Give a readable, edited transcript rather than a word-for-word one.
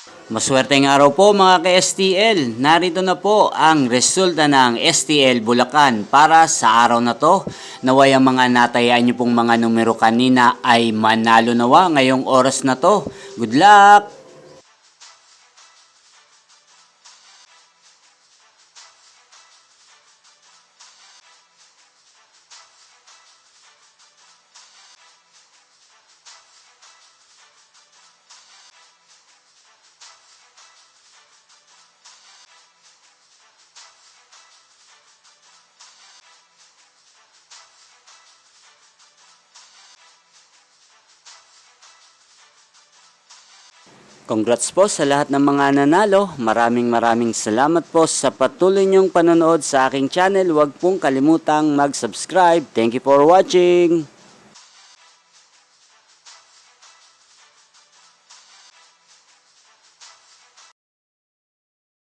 Maswerteng araw po mga ka-STL. Narito na po ang resulta ng STL Bulacan para sa araw na to. Naway ang mga natayaan nyo pong mga numero kanina ay manalo nawa ngayong oras na to. Good luck! Congrats po sa lahat ng mga nanalo. Maraming salamat po sa patuloy niyong panonood sa aking channel. Huwag pong kalimutang mag-subscribe. Thank you for watching!